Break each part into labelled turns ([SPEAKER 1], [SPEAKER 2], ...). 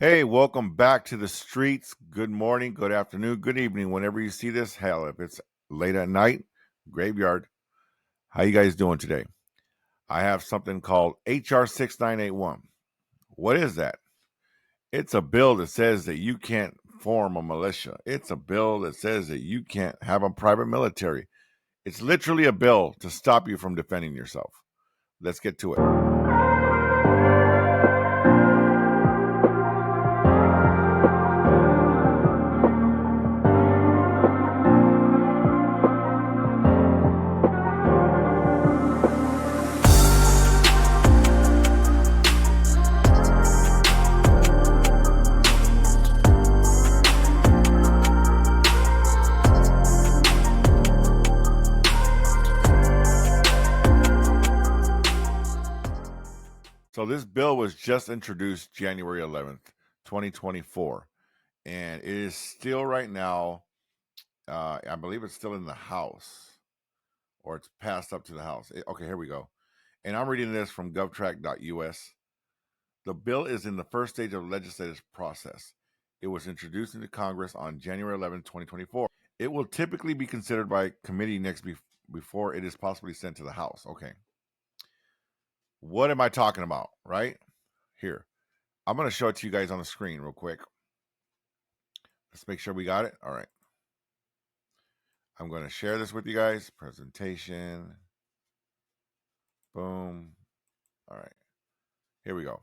[SPEAKER 1] Hey, welcome back to the streets. Good morning, good afternoon, good evening, whenever you see this. Hell, if it's late at night, graveyard. How you guys doing today? I have something called HR6981. What is that? It's a bill that says that you can't form a militia. It's a bill that says that you can't have a private military. It's literally a bill to stop you from defending yourself. Let's get to it. So this bill was just introduced January 11th, 2024, and it is still right now, I believe it's still in the House, or it's passed up to the House. Okay, here we go. And I'm reading this from govtrack.us. The bill is in the first stage of the legislative process. It was introduced into Congress on January 11, 2024. It will typically be considered by committee next before it is possibly sent to the House. Okay. What am I talking about, right? Here. I'm going to show it to you guys on the screen real quick. Let's make sure we got it. All right. I'm going to share this with you guys. Presentation. Boom. All right. Here we go.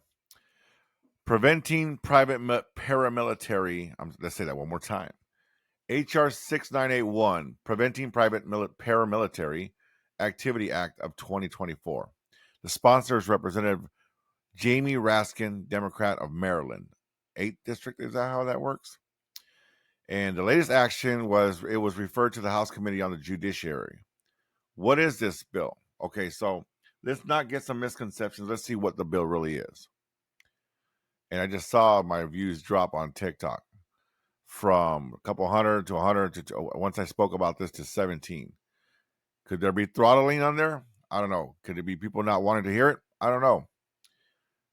[SPEAKER 1] Preventing private paramilitary. Let's say that one more time. HR 6981, Preventing Private Paramilitary Activity Act of 2024. The sponsor is Representative Jamie Raskin, Democrat of Maryland. 8th District, is that how that works? And the latest action was referred to the House Committee on the Judiciary. What is this bill? Okay, so let's not get some misconceptions. Let's see what the bill really is. And I just saw my views drop on TikTok from a couple hundred to 100 to once I spoke about this to 17. Could there be throttling on there? I don't know. Could it be people not wanting to hear it? I don't know.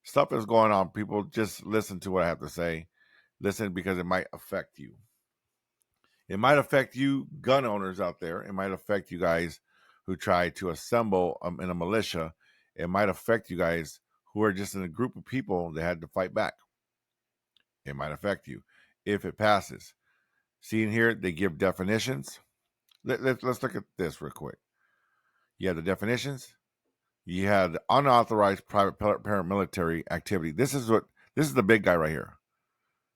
[SPEAKER 1] Stuff is going on. People just listen to what I have to say. Listen because it might affect you. It might affect you gun owners out there. It might affect you guys who try to assemble in a militia. It might affect you guys who are just in a group of people that had to fight back. It might affect you if it passes. See in here, they give definitions. Let's look at this real quick. You have the definitions. You have the unauthorized private paramilitary activity. This is the big guy right here.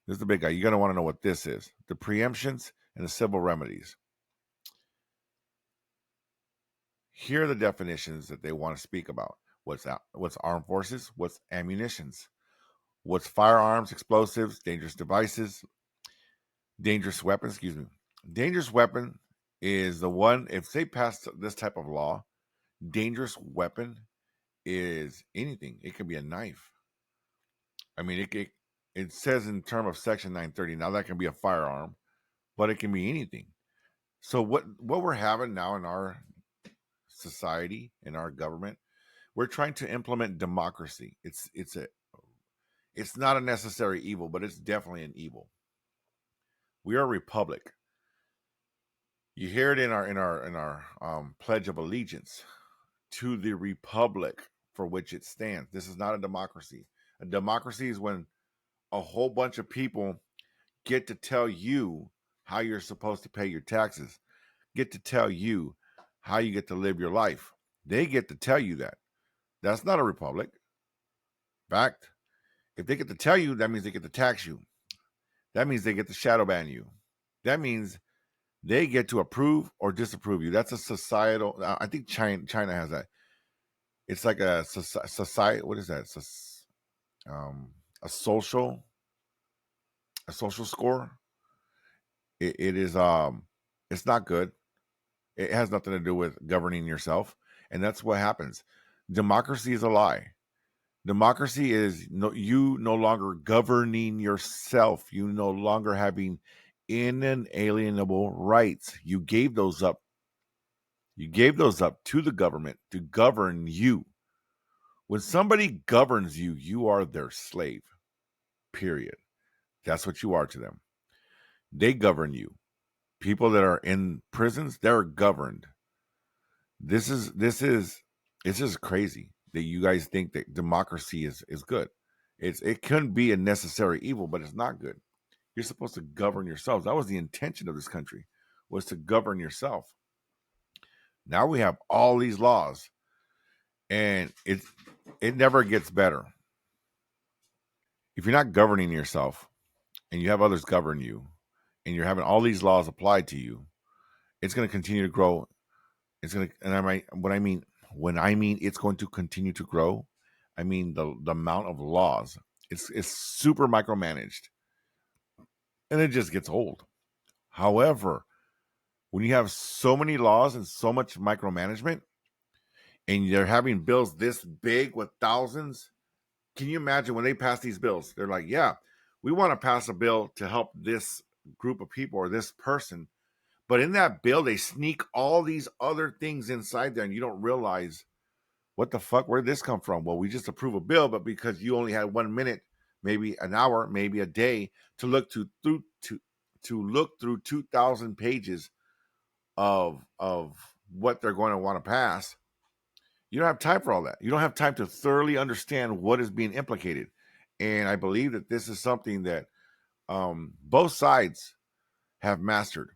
[SPEAKER 1] This is the big guy. You're going to want to know what this is. The preemptions and the civil remedies. Here are the definitions that they want to speak about. What's armed forces? What's ammunitions? What's firearms, explosives, dangerous devices, dangerous weapons? Excuse me. Dangerous weapon is the one, if they pass this type of law, dangerous weapon is anything. It can be a knife. I mean, it says in terms of Section 930. Now that can be a firearm, but it can be anything. So what we're having now in our society, in our government, we're trying to implement democracy. It's not a necessary evil, but it's definitely an evil. We are a republic. You hear it in our Pledge of Allegiance to the republic for which it stands. This is not a democracy. A democracy is when a whole bunch of people get to tell you how you're supposed to pay your taxes, get to tell you how you get to live your life. They get to tell you that. That's not a republic. In fact, if they get to tell you, that means they get to tax you. That means they get to shadow ban you. That means they get to approve or disapprove you. That's a societal. I think China has that. It's like a society. What is that? It's a social score. It is. It's not good. It has nothing to do with governing yourself, and that's what happens. Democracy is a lie. Democracy is you no longer governing yourself. You no longer having inalienable rights. You gave those up. You gave those up to the government to govern you. When somebody governs you, you are their slave. Period. That's what you are to them. They govern you. People that are in prisons, they're governed. This is it's just crazy that you guys think that democracy is good. It couldn't be a necessary evil, but it's not good. You're supposed to govern yourselves. That was the intention of this country, was to govern yourself. Now we have all these laws, and it never gets better. If you're not governing yourself and you have others govern you and you're having all these laws applied to you, it's going to continue to grow. It's going to, and when I mean it's going to continue to grow, I mean the amount of laws. It's super micromanaged, and it just gets old. However, when you have so many laws and so much micromanagement, and you're having bills this big with thousands, can you imagine when they pass these bills? They're like, yeah, we want to pass a bill to help this group of people or this person. But in that bill, they sneak all these other things inside there, and you don't realize, what the fuck, where'd this come from? Well, we just approve a bill, but because you only had 1 minute, maybe an hour, maybe a day to look through 2,000 pages of what they're going to want to pass, you don't have time for all that. You don't have time to thoroughly understand what is being implicated. And I believe that this is something that both sides have mastered.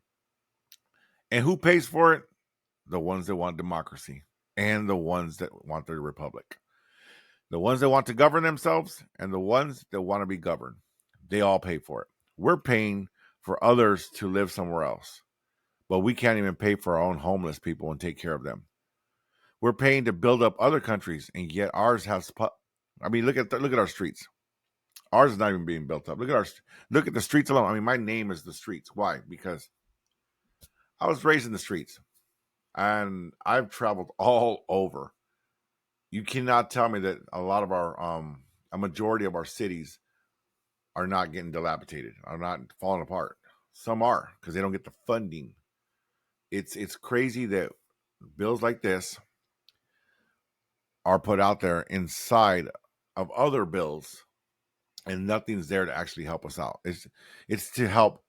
[SPEAKER 1] And who pays for it? The ones that want democracy and the ones that want the republic. The ones that want to govern themselves and the ones that want to be governed. They all pay for it. We're paying for others to live somewhere else, but we can't even pay for our own homeless people and take care of them. We're paying to build up other countries, and yet ours has. I mean, look at our streets. Ours is not even being built up. Look at the streets alone. I mean, my name is the streets. Why? Because I was raised in the streets, and I've traveled all over. You cannot tell me that a majority of our cities are not getting dilapidated, are not falling apart. Some are because they don't get the funding. It's crazy that bills like this are put out there inside of other bills, and nothing's there to actually help us out. It's to help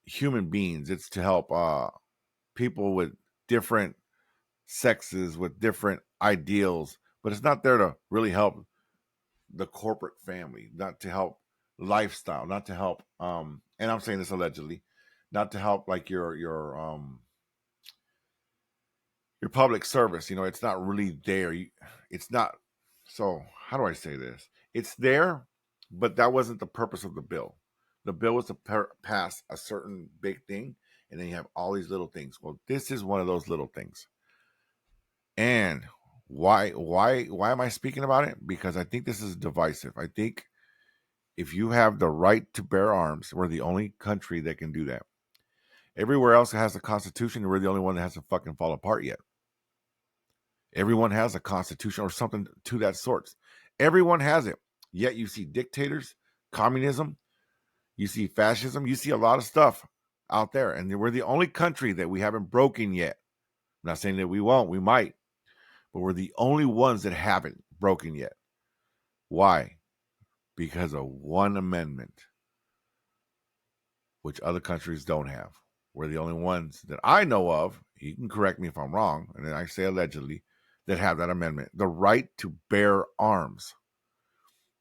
[SPEAKER 1] human beings. It's to help people with different sexes, with different ideals, but it's not there to really help the corporate family, not to help lifestyle, not to help and I'm saying this allegedly, not to help like your public service. It's not really there. It's not. So how do I say this? It's there, but that wasn't the purpose of the bill. The bill was to pass a certain big thing, and then you have all these little things. Well, this is one of those little things. And why am I speaking about it? Because I think this is divisive. I think if you have the right to bear arms, we're the only country that can do that. Everywhere else has a constitution, and we're the only one that hasn't fucking fall apart yet. Everyone has a constitution or something to that sort. Everyone has it. Yet you see dictators, communism, you see fascism, you see a lot of stuff out there. And we're the only country that we haven't broken yet. I'm not saying that we won't, we might. But we're the only ones that haven't broken yet. Why? Because of one amendment, which other countries don't have. We're the only ones that I know of, you can correct me if I'm wrong, and then I say allegedly, that have that amendment, the right to bear arms.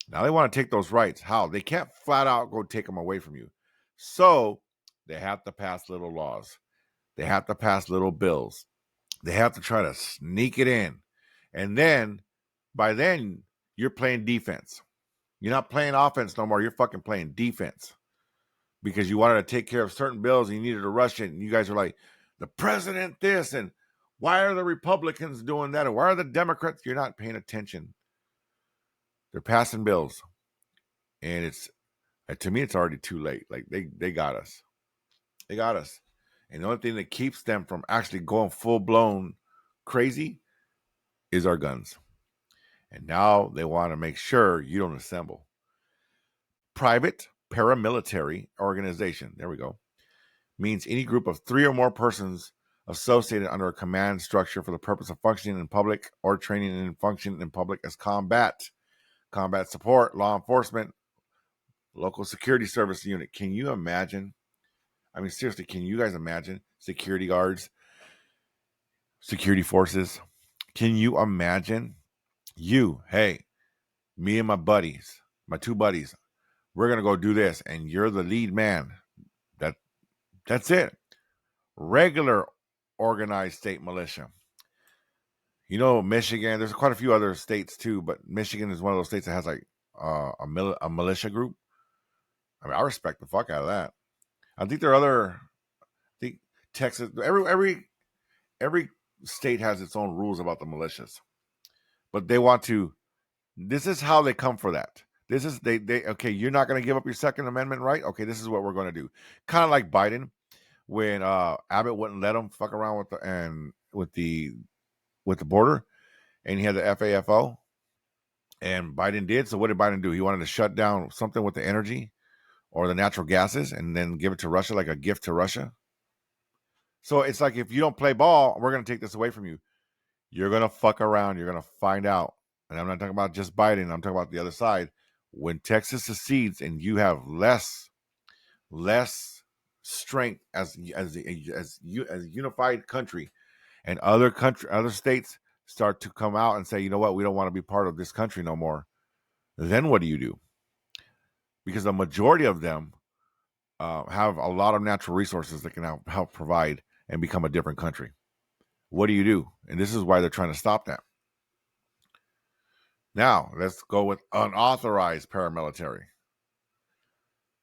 [SPEAKER 1] Now they want to take those rights. How? They can't flat out go take them away from you. So they have to pass little laws. They have to pass little bills. They have to try to sneak it in. And then, by then, you're playing defense. You're not playing offense no more. You're fucking playing defense. Because you wanted to take care of certain bills and you needed to rush it. And you guys are like, the president this, and why are the Republicans doing that? And why are the Democrats? You're not paying attention. They're passing bills. And to me, it's already too late. Like they got us. They got us. And the only thing that keeps them from actually going full-blown crazy is our guns. And now they want to make sure you don't assemble. Private paramilitary organization, there we go, means any group of 3 or more persons associated under a command structure for the purpose of functioning in public or training and functioning in public as combat support, law enforcement, local security service unit. Can you imagine? I mean, seriously, can you guys imagine security guards, security forces? Can you imagine hey, me and my buddies, my two buddies, we're going to go do this, and you're the lead man. That's it. Regular organized state militia. You know, Michigan, there's quite a few other states too, but Michigan is one of those states that has like a militia group. I mean, I respect the fuck out of that. I think there are I think Texas, every state has its own rules about the militias, but they want to. This is how they come for that. This is they okay. You're not going to give up your Second Amendment right. Okay, this is what we're going to do. Kind of like Biden when Abbott wouldn't let him fuck around with the border, and he had the FAFO, and Biden did. So what did Biden do? He wanted to shut down something with the energy or the natural gases, and then give it to Russia like a gift to Russia. So it's like, if you don't play ball, we're going to take this away from you. You're going to fuck around. You're going to find out. And I'm not talking about just Biden. I'm talking about the other side. When Texas secedes and you have less strength as a unified country, and other states start to come out and say, you know what, we don't want to be part of this country no more. Then what do you do? Because the majority of them have a lot of natural resources that can help provide and become a different country. What do you do? And this is why they're trying to stop that. Now, let's go with unauthorized paramilitary.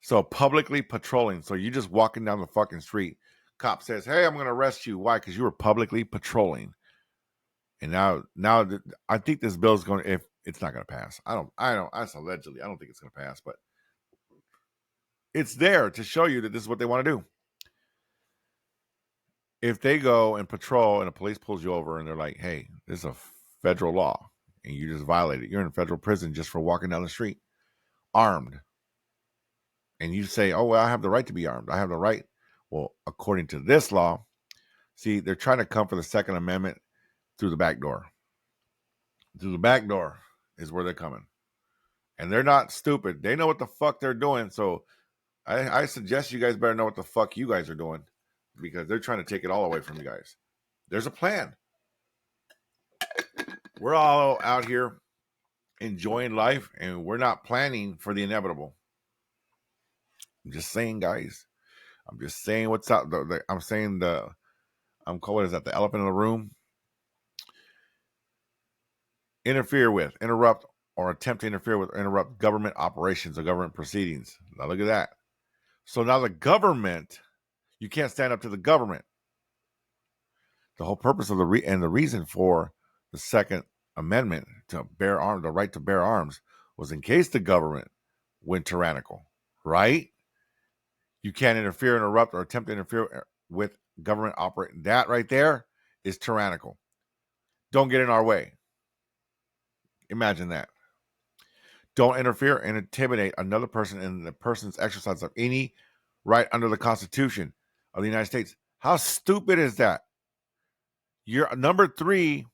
[SPEAKER 1] So publicly patrolling. So you're just walking down the fucking street. Cop says, hey, I'm going to arrest you. Why? Because you were publicly patrolling. And now I think this bill is going to, if it's not going to pass. That's allegedly. I don't think it's going to pass, but it's there to show you that this is what they want to do. If they go and patrol and the police pulls you over and they're like, hey, this is a federal law and you just violate it, you're in federal prison just for walking down the street armed. And you say, oh, well, I have the right to be armed. I have the right. Well, according to this law, see, they're trying to come for the Second Amendment through the back door. Through the back door is where they're coming. And they're not stupid. They know what the fuck they're doing. So I suggest you guys better know what the fuck you guys are doing, because they're trying to take it all away from you guys. There's a plan. We're all out here enjoying life, and we're not planning for the inevitable. I'm just saying, guys. I'm just saying what's out. I'm saying what is that? The elephant in the room. Interfere with, interrupt, or attempt to interfere with or interrupt government operations or government proceedings. Now look at that. So now the government, you can't stand up to the government. The whole purpose of the reason for the Second Amendment to bear arms, the right to bear arms, was in case the government went tyrannical, right? You can't interfere, interrupt, or attempt to interfere with government operating. That right there is tyrannical. Don't get in our way. Imagine that. Don't interfere and intimidate another person in the person's exercise of any right under the Constitution of the United States. How stupid is that? Your number 3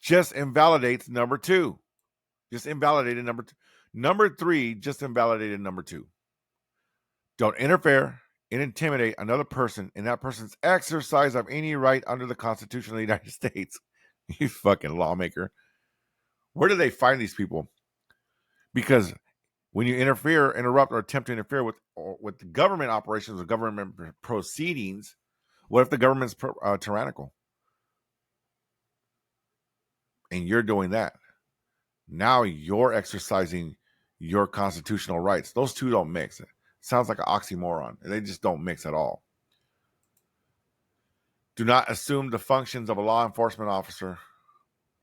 [SPEAKER 1] just invalidates number 2. Just invalidated number 2. Number 3 just invalidated number 2. Don't interfere and intimidate another person in that person's exercise of any right under the Constitution of the United States. You fucking lawmaker. Where do they find these people? Because when you interfere, interrupt, or attempt to interfere with the government operations or government proceedings, what if the government's tyrannical? And you're doing that. Now you're exercising your constitutional rights. Those two don't mix. It sounds like an oxymoron. They just don't mix at all. Do not assume the functions of a law enforcement officer,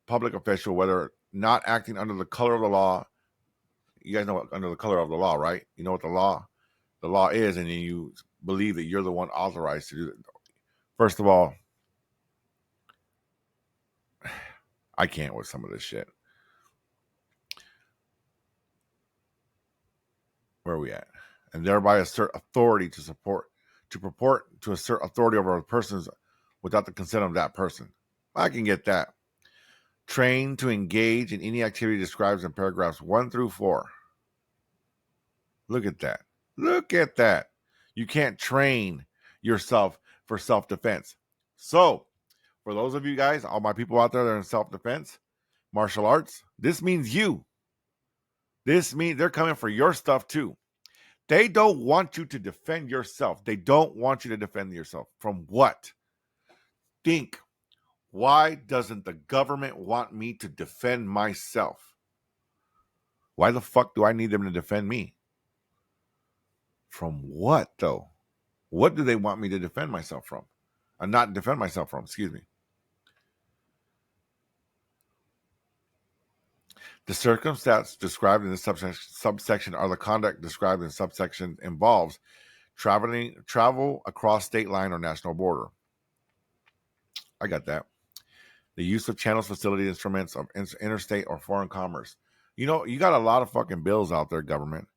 [SPEAKER 1] public official, whether not acting under the color of the law. You guys know what under the color of the law, right? You know what the law is, and you believe that you're the one authorized to do it. First of all, I can't with some of this shit. Where are we at? And thereby assert authority to purport to assert authority over persons without the consent of that person. I can get that. Trained to engage in any activity described in paragraphs 1 through 4. Look at that. Look at that. You can't train yourself for self-defense. So, for those of you guys, all my people out there that are in self-defense, martial arts, this means you. This means they're coming for your stuff too. They don't want you to defend yourself. They don't want you to defend yourself. From what? Think. Why doesn't the government want me to defend myself? Why the fuck do I need them to defend me? From what, though? What do they want me to defend myself from? Not defend myself from, excuse me. The circumstance described in the subsection are the conduct described in subsection involves travel across state line or national border. I got that. The use of channels, facility, instruments of interstate or foreign commerce. You know, you got a lot of fucking bills out there, government.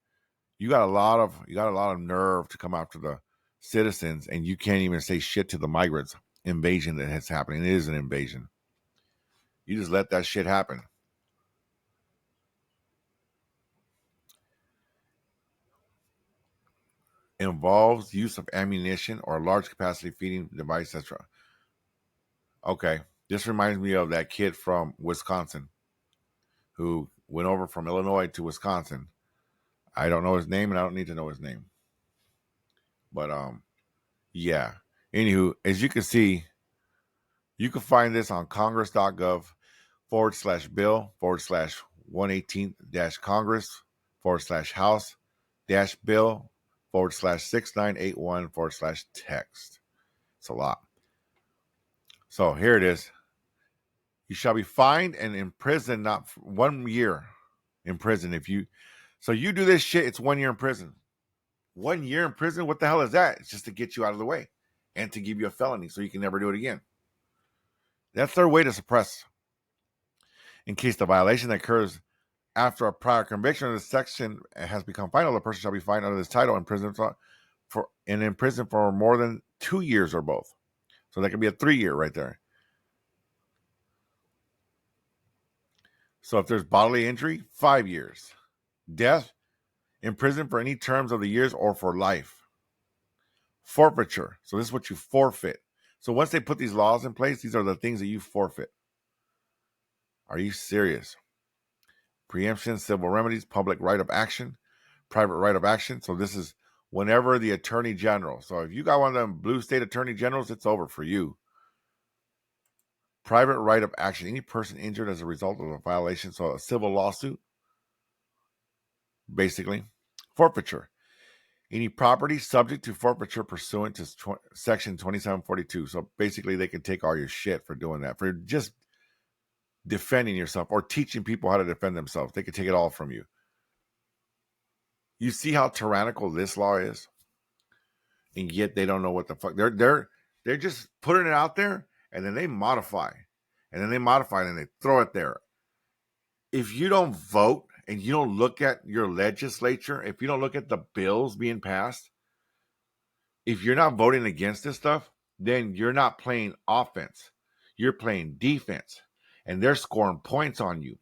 [SPEAKER 1] You got a lot of nerve to come after the citizens, and you can't even say shit to the migrants invasion that is happening. It is an invasion. You just let that shit happen. Involves use of ammunition or large capacity feeding device, etc. Okay, this reminds me of that kid from Wisconsin who went over from Illinois to Wisconsin. I don't know his name, and I don't need to know his name. But yeah. Anywho, as you can see, you can find this on congress.gov/bill/118-congress/House-bill/6981/text. It's a lot. So here it is. You shall be fined and imprisoned not 1 year in prison if you. So you do this shit, it's 1 year in prison. 1 year in prison? What the hell is that? It's just to get you out of the way and to give you a felony so you can never do it again. That's their way to suppress. In case the violation occurs after a prior conviction of this section has become final, the person shall be fined under this title in prison in prison for more than 2 years or both. So that could be a 3-year right there. So if there's bodily injury, 5 years. Death, in prison for any terms of the years or for life. Forfeiture. So this is what you forfeit. So once they put these laws in place, these are the things that you forfeit. Are you serious? Preemption, civil remedies, public right of action, private right of action. So this is whenever the attorney general. So if you got one of them blue state attorney generals, it's over for you. Private right of action. Any person injured as a result of a violation. So a civil lawsuit, basically. Forfeiture. Any property subject to forfeiture pursuant to section 2742. So basically they can take all your shit for doing that. For just defending yourself or teaching people how to defend themselves. They can take it all from you. You see how tyrannical this law is? And yet they don't know what the fuck. They're just putting it out there, and then they modify. And then they modify it and they throw it there. If you don't vote and you don't look at your legislature, if you don't look at the bills being passed, if you're not voting against this stuff, then you're not playing offense. You're playing defense. And they're scoring points on you.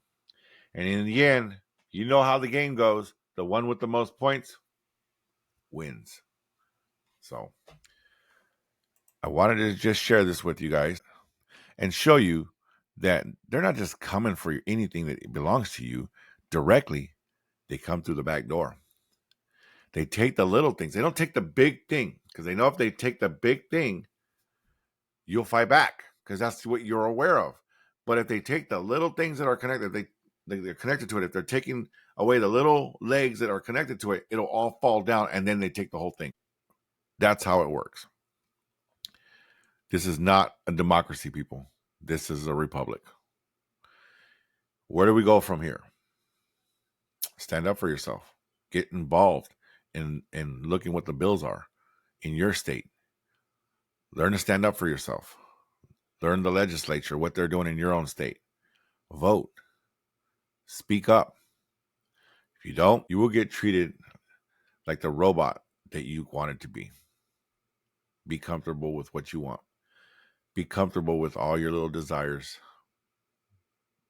[SPEAKER 1] And in the end, you know how the game goes. The one with the most points wins. So I wanted to just share this with you guys and show you that they're not just coming for anything that belongs to you directly. They come through the back door. They take the little things. They don't take the big thing because they know if they take the big thing, you'll fight back because that's what you're aware of. But if they take the little things that are connected, they're connected to it. If they're taking away the little legs that are connected to it, it'll all fall down and then they take the whole thing. That's how it works. This is not a democracy, people. This is a republic. Where do we go from here? Stand up for yourself. Get involved in looking what the bills are in your state. Learn to stand up for yourself. Learn the legislature, what they're doing in your own state. Vote. Speak up. If you don't, you will get treated like the robot that you wanted to be. Be comfortable with what you want. Be comfortable with all your little desires.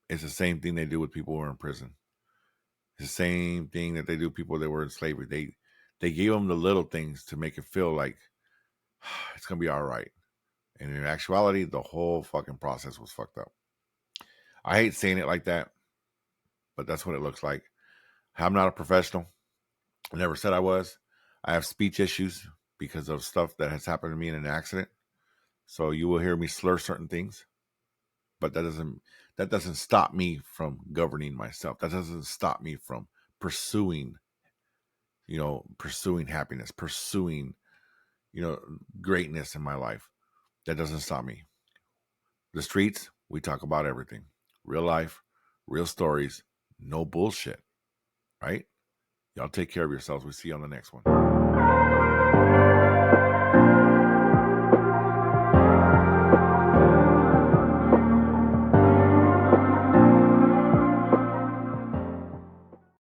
[SPEAKER 1] It's the same thing they do with people who are in prison. The same thing that they do people that were in slavery. They gave them the little things to make it feel like it's gonna be all right. And in actuality, the whole fucking process was fucked up. I hate saying it like that, but that's what it looks like. I'm not a professional. I never said I was. I have speech issues because of stuff that has happened to me in an accident. So you will hear me slur certain things, but that doesn't stop me from governing myself. That doesn't stop me from pursuing happiness, pursuing, greatness in my life. That doesn't stop me. The streets, we talk about everything. Real life, real stories, no bullshit. Right? Y'all take care of yourselves. We'll see you on the next one.